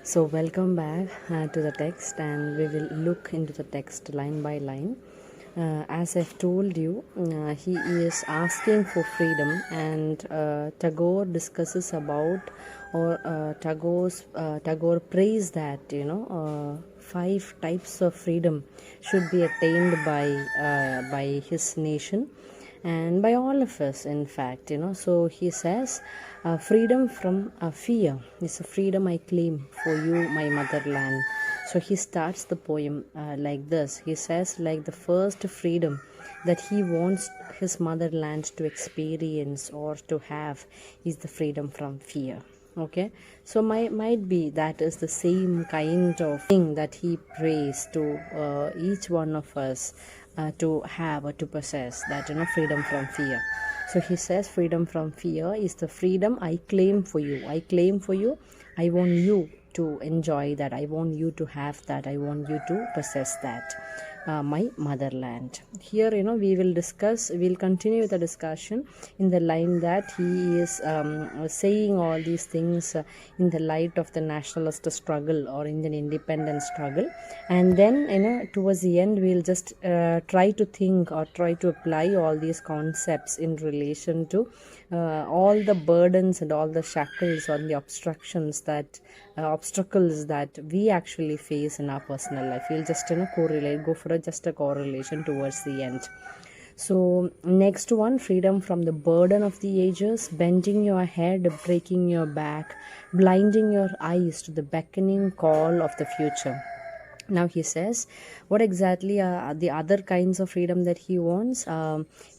So, welcome back to the text, and we will look into the text line by line. As I've told you, he is asking for freedom, and Tagore discusses about, or Tagore prays that five types of freedom should be attained by his nation and by all of us, in fact. So he says, freedom from fear is a freedom I claim for you, my motherland. So he starts the poem like this. He says, like, the first freedom that he wants his motherland to experience or to have is the freedom from fear. Okay, so might be that is the same kind of thing that he prays to each one of us to have or to possess, that freedom from fear. So he says, freedom from fear is the freedom I claim for you. I claim for you. I want you to enjoy that. I want you to have that. I want you to possess that. My motherland. Here, we'll continue with the discussion in the line that he is saying all these things in the light of the nationalist struggle or Indian independence struggle. And then, towards the end, we'll just try to think or try to apply all these concepts in relation to all the burdens and all the shackles or the obstacles that we actually face in our personal life. We'll just go for just a correlation towards the end. So next one, freedom from the burden of the ages, bending your head, breaking your back, blinding your eyes to the beckoning call of the future. Now he says, what exactly are the other kinds of freedom that he wants?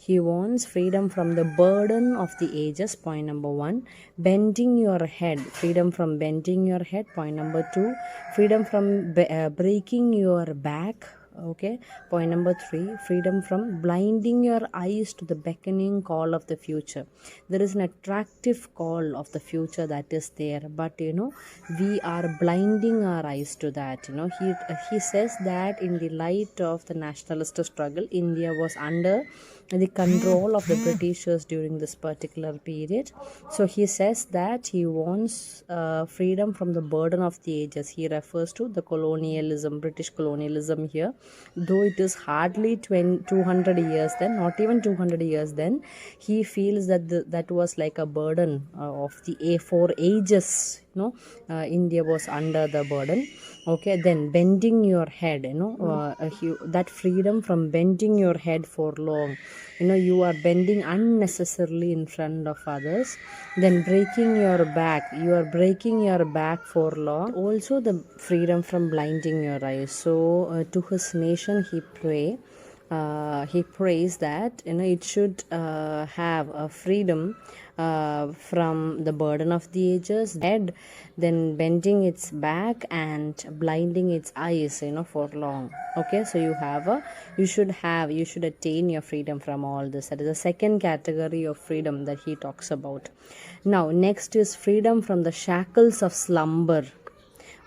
He wants freedom from the burden of the ages, point number one. Bending your head, freedom from bending your head, point number two. Freedom from breaking your back. Okay, point number three, freedom from blinding your eyes to the beckoning call of the future. There is an attractive call of the future that is there, but we are blinding our eyes to that. He says that in the light of the nationalist struggle, India was under the control of the Britishers during this particular period. So he says that he wants freedom from the burden of the ages. He refers to the colonialism, British colonialism here, though it is hardly 200 years then, not even 200 years then. He feels that that was like a burden of the A4 ages. India was under the burden. Okay, then bending your head, that freedom from bending your head for long. You are bending unnecessarily in front of others. Then breaking your back, you are breaking your back for long. Also the freedom from blinding your eyes. So to his nation he prays that it should have a freedom from the burden of the ages, head, then bending its back and blinding its eyes for long. Okay, so you should attain your freedom from all this. That is the second category of freedom that he talks about. Now next is freedom from the shackles of slumber.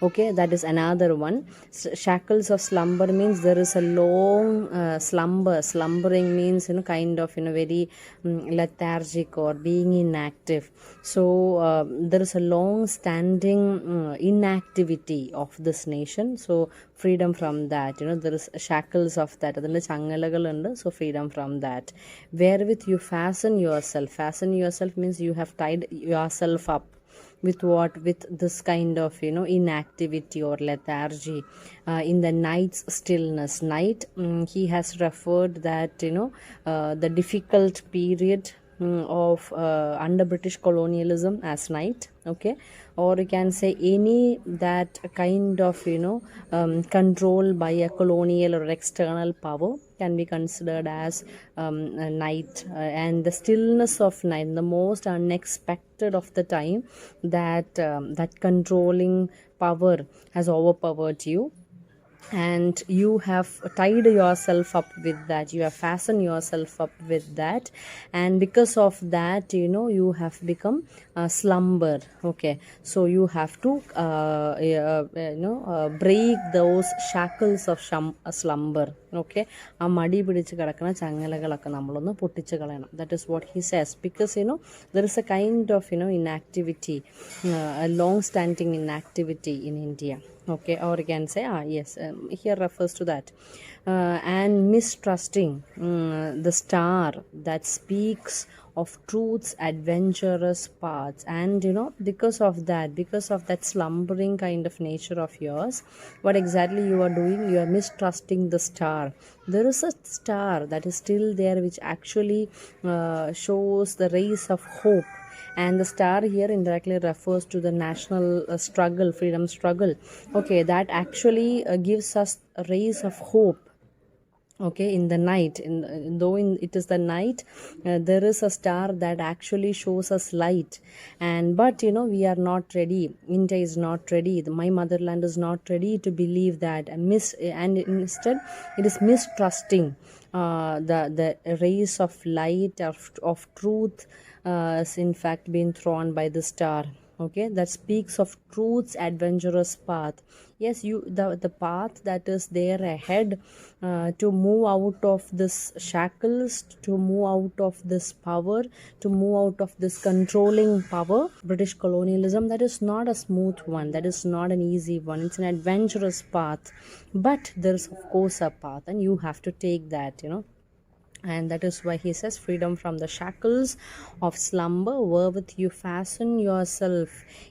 Okay, that is another one. Shackles of slumber means there is a long slumbering means kind of very lethargic or being inactive. So there is a long standing inactivity of this nation. So freedom from that, there is shackles of that, so freedom from that. Wherewith you fasten yourself means you have tied yourself up with what, with this kind of inactivity or lethargy in the night's stillness. He has referred that the difficult period of under British colonialism as night. Okay, or you can say any that kind of control by a colonial or external power can be considered as a night, and the stillness of night, the most unexpected of the time that that controlling power has overpowered you. and you have tied yourself up with that, you have fastened yourself up with that, and because of that, you have become a slumber. Okay, so you have to break those shackles of slumber. Okay, ആ മടി പിടിച്ച് കിടക്കുന്ന ചങ്ങലകളൊക്കെ നമ്മളൊന്ന് പൊട്ടിച്ച് കളയണം. That is what he says, because there is a kind of inactivity, a long standing inactivity in India. Okay, or you can say, yes, here refers to that. And mistrusting the star that speaks of truth's adventurous paths. And because of that slumbering kind of nature of yours, what exactly you are doing, you are mistrusting the star. There is a star that is still there, which actually shows the rays of hope. And the star here indirectly refers to the national struggle, freedom struggle. Okay, that actually gives us rays of hope. Okay, in the night, it is the night, there is a star that actually shows us light. And but we are not ready, India is not ready, my motherland is not ready to believe that, and instead it is mistrusting the rays of light of truth, is in fact being thrown by the star. Okay, that speaks of truth's adventurous path. Yes, the path that is there ahead, to move out of this shackles, to move out of this power, to move out of this controlling power, British colonialism. That is not a smooth one, that is not an easy one, it's an adventurous path. But there is of course a path, and you have to take that. And that is why he says, freedom from the shackles of slumber, wherewith you fasten yourself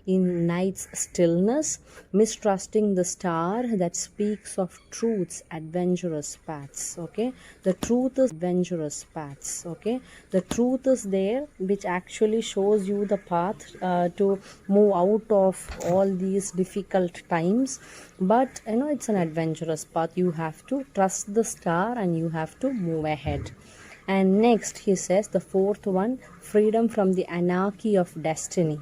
in night's stillness, mistrusting the star that speaks of truth's adventurous paths. Okay, the truth is adventurous paths. Okay, the truth is there, which actually shows you the path to move out of all these difficult times. But it's an adventurous path, you have to trust the star and you have to move ahead. And next he says, the fourth one, freedom from the anarchy of destiny.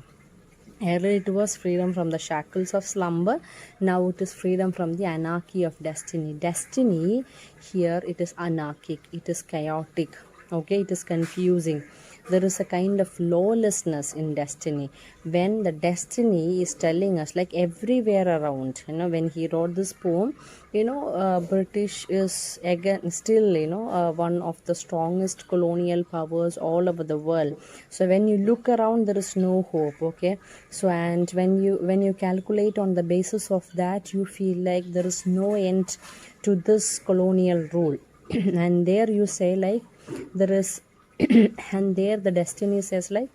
Earlier it was freedom from the shackles of slumber, now it is freedom from the anarchy of destiny. Destiny here, it is anarchic, it is chaotic. Okay, it is confusing, there is a kind of lawlessness in destiny. When the destiny is telling us, like everywhere around, when he wrote this poem, British is again still one of the strongest colonial powers all over the world. So when you look around, there is no hope. Okay, so and when you calculate on the basis of that, you feel like there is no end to this colonial rule. And there you say, like, there is and there the destiny says, like,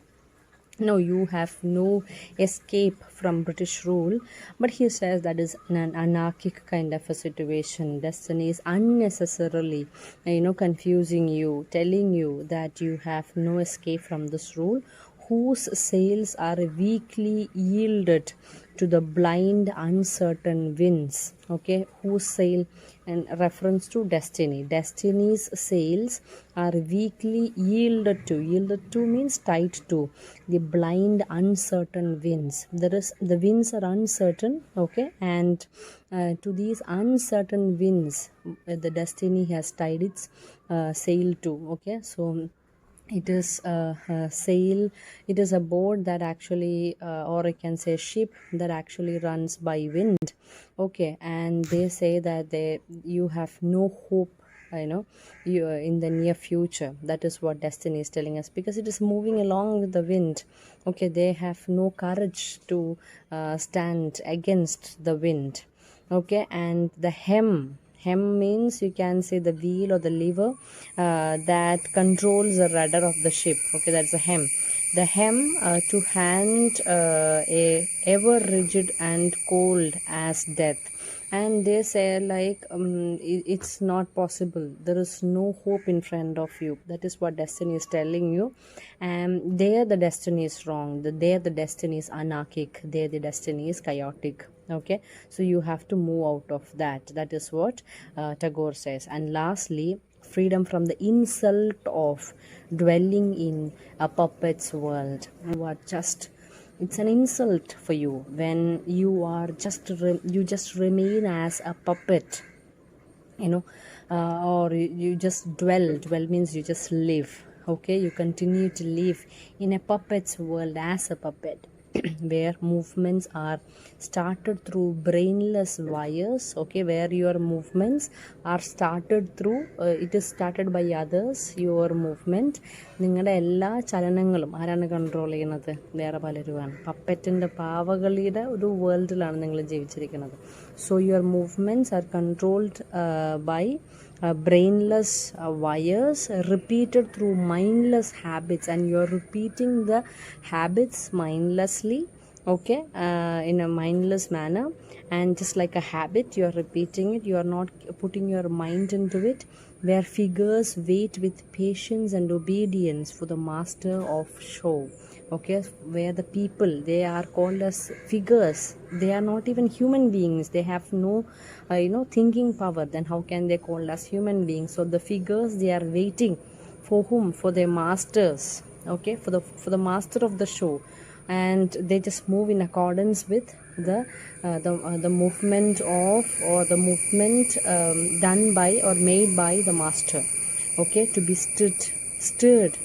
no, you have no escape from British rule. But he says that is an anarchic kind of a situation. Destiny is unnecessarily confusing you, telling you that you have no escape from this rule, whose sails are weakly yielded to the blind uncertain winds. Okay, whose sail, in reference to destiny, destiny's sails are weakly yielded to means tied to the blind uncertain winds. There is, the winds are uncertain. Okay, and to these uncertain winds, the destiny has tied its sail to. Okay, so it is a sail, it is a boat that actually or I can say ship that actually runs by wind. Okay, and they say that you have no hope, you in the near future. That is what destiny is telling us, because it is moving along with the wind. Okay, they have no courage to stand against the wind. Okay, and the hem means, you can say, the wheel or the lever that controls the rudder of the ship. Okay, that's a hem. The hem to hand a ever rigid and cold as death. And they say, like, it's not possible, there is no hope in front of you. That is what destiny is telling you. And there the destiny is wrong, there the destiny is anarchic, there the destiny is chaotic. Okay, so you have to move out of that. That is what Tagore says. And lastly, freedom from the insult of dwelling in a puppet's world. What just it's an insult for you when you are you just remain as a puppet, you know, or you just dwell means you just live, okay, you continue to live in a puppet's world as a puppet where movements are started through brainless wires, okay, where your movements are started through it is started by others, your movement, നിങ്ങളുടെ എല്ലാ ചലനങ്ങളും ആരാണ് control ചെയ്യുന്നത്? വേറെ പലരുമാണ്. പപ്പറ്റിൻ്റെ പാവകളിയുടെ ഒരു വേൾഡിലാണ് നിങ്ങൾ ജീവിച്ചിരിക്കുന്നത്. So your movements are controlled by brainless wires repeated through mindless habits, and you're repeating the habits mindlessly, okay, in a mindless manner, and just like a habit you're repeating it, you are not putting your mind into it, where figures wait with patience and obedience for the master of show, okay, where the people, they are called as figures, they are not even human beings, they have no thinking power, then how can they called as human beings? So the figures, they are waiting for whom? For their masters, okay, for the master of the show, and they just move in accordance with the movement of, or the movement done by or made by the master, okay, to be stirred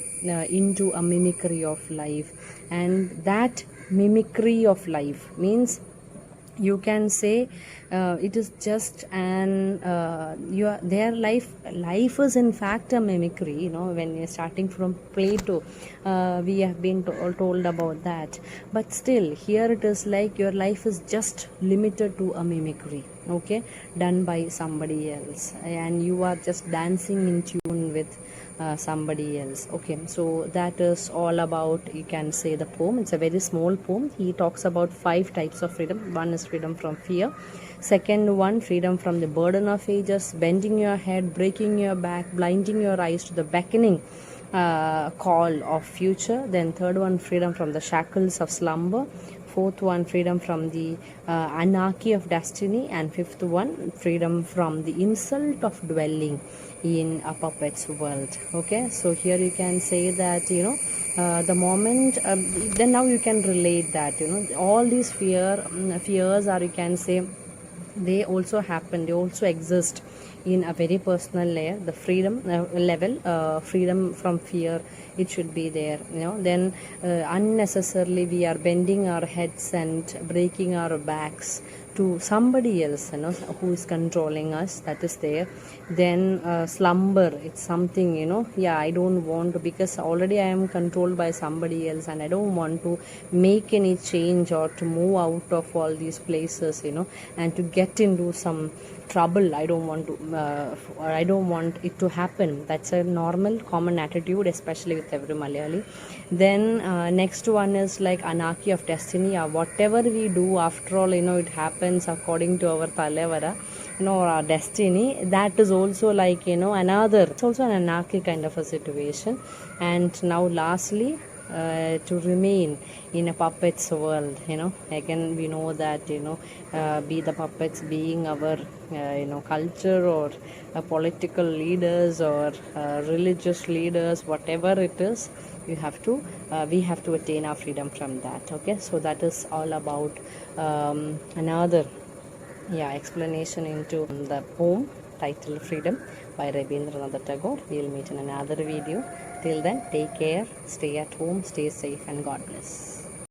into a mimicry of life. And that mimicry of life means, you can say it is just an their life is in fact a mimicry, when you're starting from Plato, we have been told about that, but still here it is like your life is just limited to a mimicry, okay, done by somebody else, and you are just dancing in tune with somebody else, okay. So that is all about, you can say, the poem. It's a very small poem. He talks about 5 types of freedom. One is freedom from fear, second one, freedom from the burden of ages, bending your head, breaking your back, blinding your eyes to the beckoning call of future. Then third one, freedom from the shackles of slumber. Fourth one, freedom from the anarchy of destiny. And fifth one, freedom from the insult of dwelling in a puppet's world, okay. So here you can say that, the moment then now you can relate that, all these fears, or you can say, they also happen, they also exist in a very personal layer, the freedom level, freedom from fear, it should be there, then unnecessarily we are bending our heads and breaking our backs to somebody else, who is controlling us, that is there. Then slumber, it's something, I don't want to, because already I am controlled by somebody else, and I don't want to make any change or to move out of all these places, and to get into some trouble. I don't want to I don't want it to happen. That's a normal common attitude, especially with every Malayali. Then next one is like anarchy of destiny, or whatever we do, after all, it happens according to our talevara, or our destiny. That is also like, another, it's also an anarchy kind of a situation. And now lastly, to remain in a puppet's world, again we know that, be the puppets being our culture, or political leaders, or religious leaders, whatever it is, we have to attain our freedom from that, okay. So that is all about another explanation into the poem titled Freedom by Rabindranath Tagore. We'll meet in another video. Till then, take care, stay at home, stay safe, and God bless.